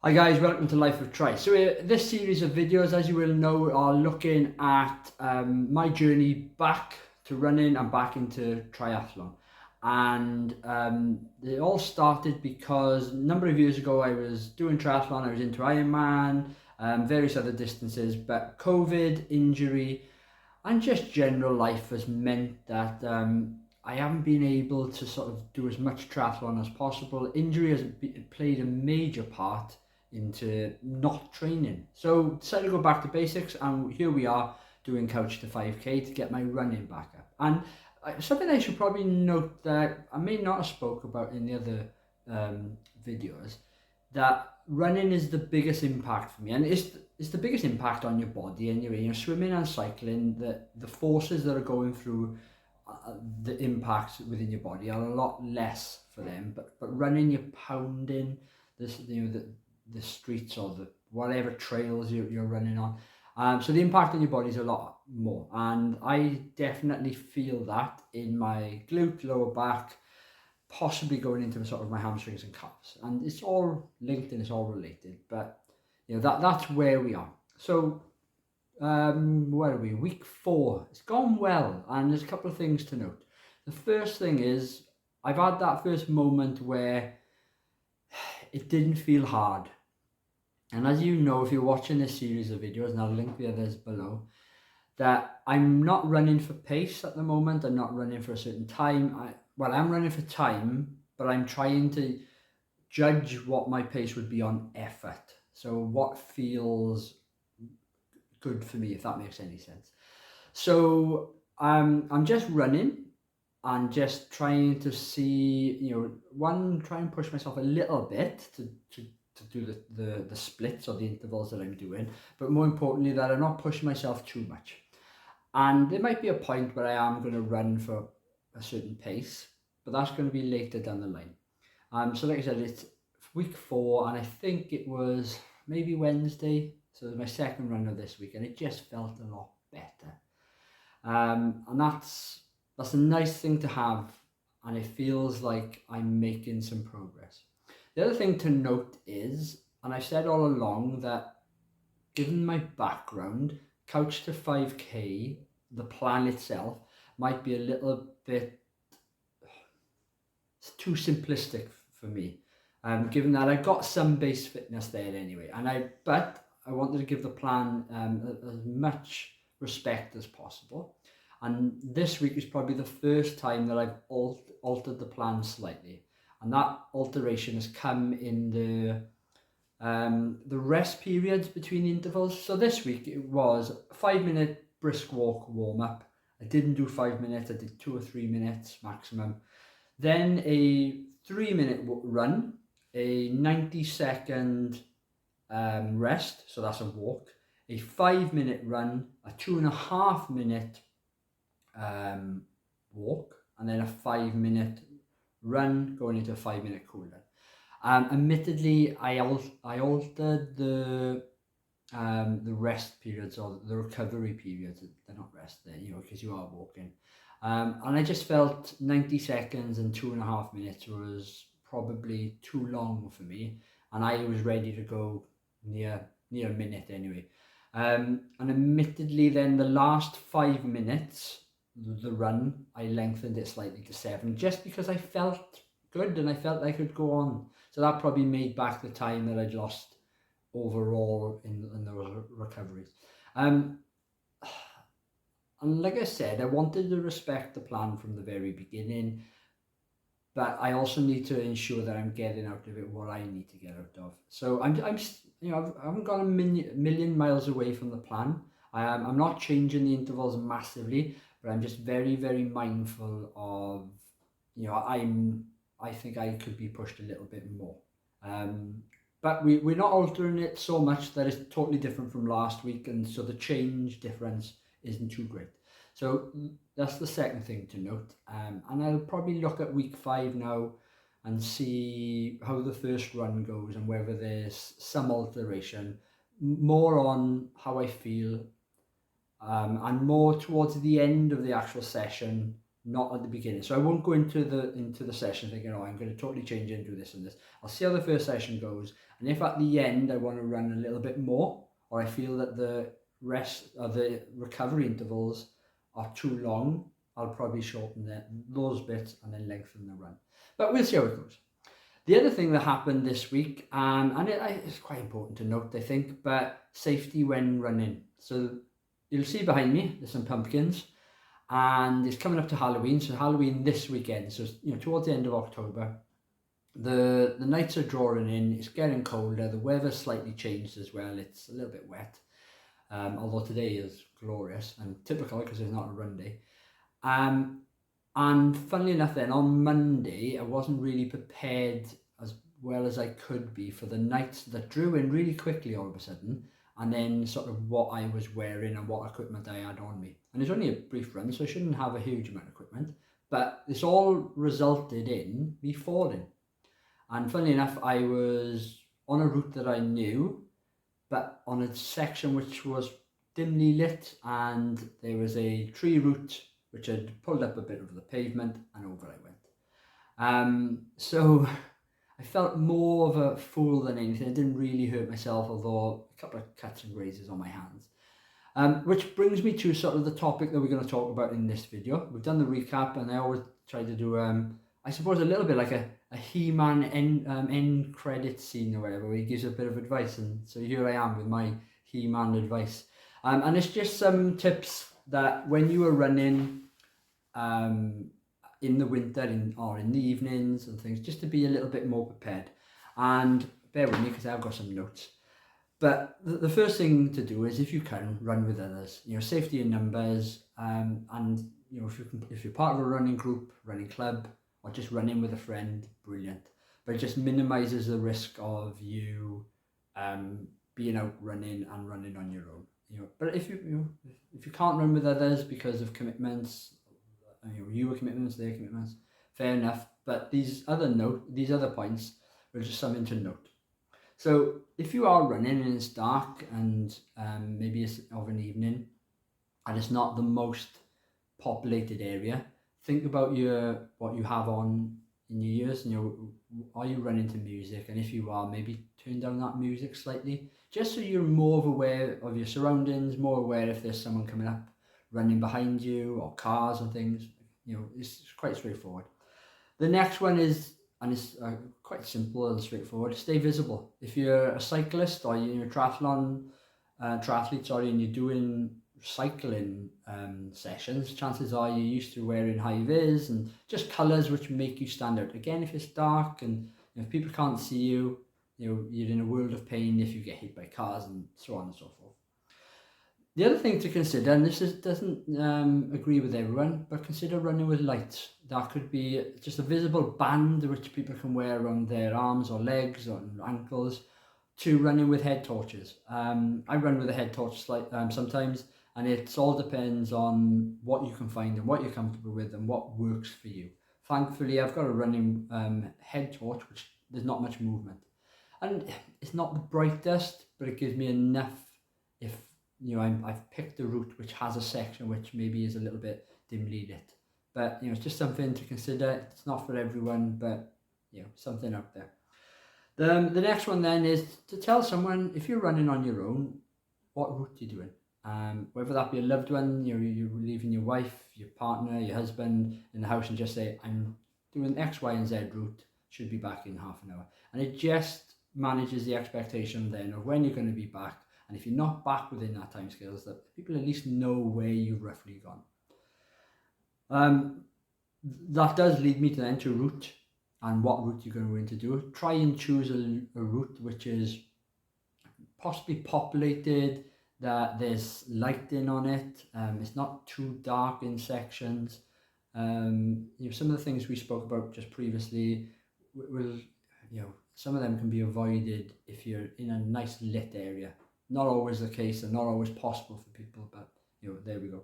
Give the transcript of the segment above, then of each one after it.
Hi guys, welcome to Life of Tri. So this series of videos, as you will know, are looking at my journey back to running and back into triathlon. And it all started because a number of years ago I was doing triathlon, I was into Ironman, various other distances, but COVID, injury, and just general life has meant that I haven't been able to sort of do as much triathlon as possible. Injury has played a major part into not training. So decided to go back to basics, and here we are doing Couch to 5K to get my running back up. And something I should probably note that I may not have spoke about in the other videos, that running is the biggest impact for me, and it's the biggest impact on your body anyway. You know, swimming and cycling, the forces that are going through the impacts within your body are a lot less for them. But running, you're pounding this, the streets or the whatever trails you're running on. So the impact on your body is a lot more, and I definitely feel that in my glute, lower back, possibly going into sort of my hamstrings and calves, and it's all linked and it's all related. But you know that's where we are. So where are we? Week 4. It's gone well, and there's a couple of things to note. The first thing is I've had that first moment where it didn't feel hard. And as you know, if you're watching this series of videos, and I'll link the others below, that I'm not running for pace at the moment. I'm not running for a certain time. I'm running for time, but I'm trying to judge what my pace would be on effort. So what feels good for me, if that makes any sense. So I'm just running and just trying to see, try and push myself a little bit to do the splits or the intervals that I'm doing, but more importantly that I'm not pushing myself too much. And there might be a point where I am going to run for a certain pace, but that's going to be later down the line. So like I said, it's week 4, and I think it was maybe Wednesday, so it was my second run of this week, and it just felt a lot better. And that's a nice thing to have, and it feels like I'm making some progress. The other thing to note is, and I've said all along, that given my background, Couch to 5K, the plan itself, might be a little bit too simplistic for me. Given that I've got some base fitness there anyway, but I wanted to give the plan as much respect as possible. And this week is probably the first time that I've altered the plan slightly, and that alteration has come in the rest periods between the intervals. So this week it was a 5-minute brisk walk warm up. I didn't do 5 minutes, I did 2 or 3 minutes maximum. Then a 3-minute run, a 90-second rest, so that's a walk, a 5-minute run, a 2.5-minute walk, and then a 5-minute run going into a 5-minute cool down. Admittedly, I altered the rest periods or the recovery periods. They're not rest there, because you are walking. And I just felt 90 seconds and 2.5 minutes was probably too long for me, and I was ready to go near a minute anyway. And admittedly, then the last 5 minutes, the run, I lengthened it slightly to 7, just because I felt good and I felt I could go on. So that probably made back the time that I'd lost overall in the recoveries. And like I said, I wanted to respect the plan from the very beginning, but I also need to ensure that I'm getting out of it what I need to get out of. So I haven't gone a million miles away from the plan. I'm not changing the intervals massively, but I'm just very, very mindful of, I think I could be pushed a little bit more. But we're not altering it so much that it's totally different from last week, and so the change difference isn't too great. So that's the second thing to note. And I'll probably look at week 5 now and see how the first run goes and whether there's some alteration, more on how I feel, and more towards the end of the actual session, not at the beginning. So I won't go into the session thinking, oh, I'm going to totally change and do this and this. I'll see how the first session goes, and if at the end I want to run a little bit more, or I feel that the rest of the recovery intervals are too long, I'll probably shorten those bits and then lengthen the run. But we'll see how it goes. The other thing that happened this week, and it's quite important to note, I think, but safety when running. So you'll see behind me, there's some pumpkins, and it's coming up to Halloween. So Halloween this weekend, so towards the end of October. The nights are drawing in, it's getting colder, the weather's slightly changed as well, it's a little bit wet. Although today is glorious and typical because it's not a run day. And funnily enough then, on Monday, I wasn't really prepared as well as I could be for the nights that drew in really quickly all of a sudden, and then sort of what I was wearing and what equipment I had on me. And it's only a brief run, so I shouldn't have a huge amount of equipment, but this all resulted in me falling. And funnily enough, I was on a route that I knew, but on a section which was dimly lit, and there was a tree root which had pulled up a bit of the pavement, and over I went. So I felt more of a fool than anything. I didn't really hurt myself, although a couple of cuts and grazes on my hands. Which brings me to sort of the topic that we're going to talk about in this video. We've done the recap, and I always try to do, I suppose, a little bit like a He-Man end credit scene or whatever, where he gives a bit of advice. And so here I am with my He-Man advice. And it's just some tips that when you are running in the winter or in the evenings and things, just to be a little bit more prepared. And bear with me because I've got some notes. But the first thing to do is, if you can, run with others. Safety in numbers, and if you're part of a running group, running club, or just running with a friend, brilliant. But it just minimises the risk of you being out running and running on your own. But if you can't run with others because of commitments, your commitments, their commitments, fair enough. But these other points are just something to note. So if you are running and it's dark and maybe it's of an evening and it's not the most populated area, think about what you have on in your ears. Are you running to music? And if you are, maybe turn down that music slightly, just so you're more aware of your surroundings, more aware if there's someone coming up, running behind you, or cars and things. It's quite straightforward. The next one is, and it's quite simple and straightforward, stay visible. If you're a cyclist or you're a triathlete, and you're doing cycling sessions, chances are you're used to wearing high vis and just colours which make you stand out. Again, if it's dark and if people can't see you, you're in a world of pain if you get hit by cars and so on and so forth. The other thing to consider, and this doesn't agree with everyone, but consider running with lights. That could be just a visible band which people can wear around their arms or legs or ankles, to running with head torches. I run with a head torch sometimes, and it all depends on what you can find and what you're comfortable with and what works for you. Thankfully, I've got a running head torch which there's not much movement, and it's not the brightest, but it gives me enough if I've picked a route which has a section which maybe is a little bit dimly lit. But it's just something to consider. It's not for everyone, but something out there. The next one then is to tell someone, if you're running on your own, what route you're doing. Whether that be a loved one, you're leaving your wife, your partner, your husband in the house, and just say, I'm doing X, Y, and Z route, should be back in half an hour. And it just manages the expectation then of when you're going to be back. And if you're not back within that time scales, that people at least know where you've roughly gone. That does lead me to route and what route you're going to do. Try and choose a route which is possibly populated, that there's lighting on it, it's not too dark in sections. Some of the things we spoke about just previously will, some of them can be avoided if you're in a nice lit area. Not always the case and not always possible for people, but there we go.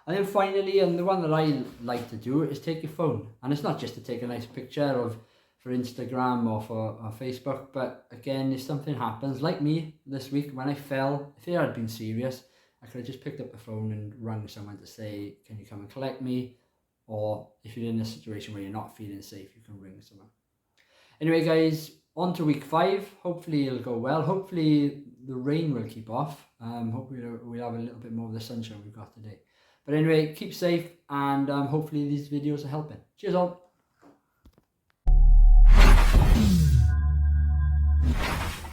And then finally, and the one that I like to do, is take your phone. And it's not just to take a nice picture for Instagram or for Facebook, but again, if something happens, like me this week when I fell, if it had been serious, I could have just picked up the phone and rang someone to say, can you come and collect me? or if you're in a situation where you're not feeling safe, you can ring someone. Anyway, guys, on to week 5. Hopefully it'll go well. Hopefully the rain will keep off. Hopefully we'll have a little bit more of the sunshine we've got today. But anyway, keep safe, and hopefully these videos are helping. Cheers all.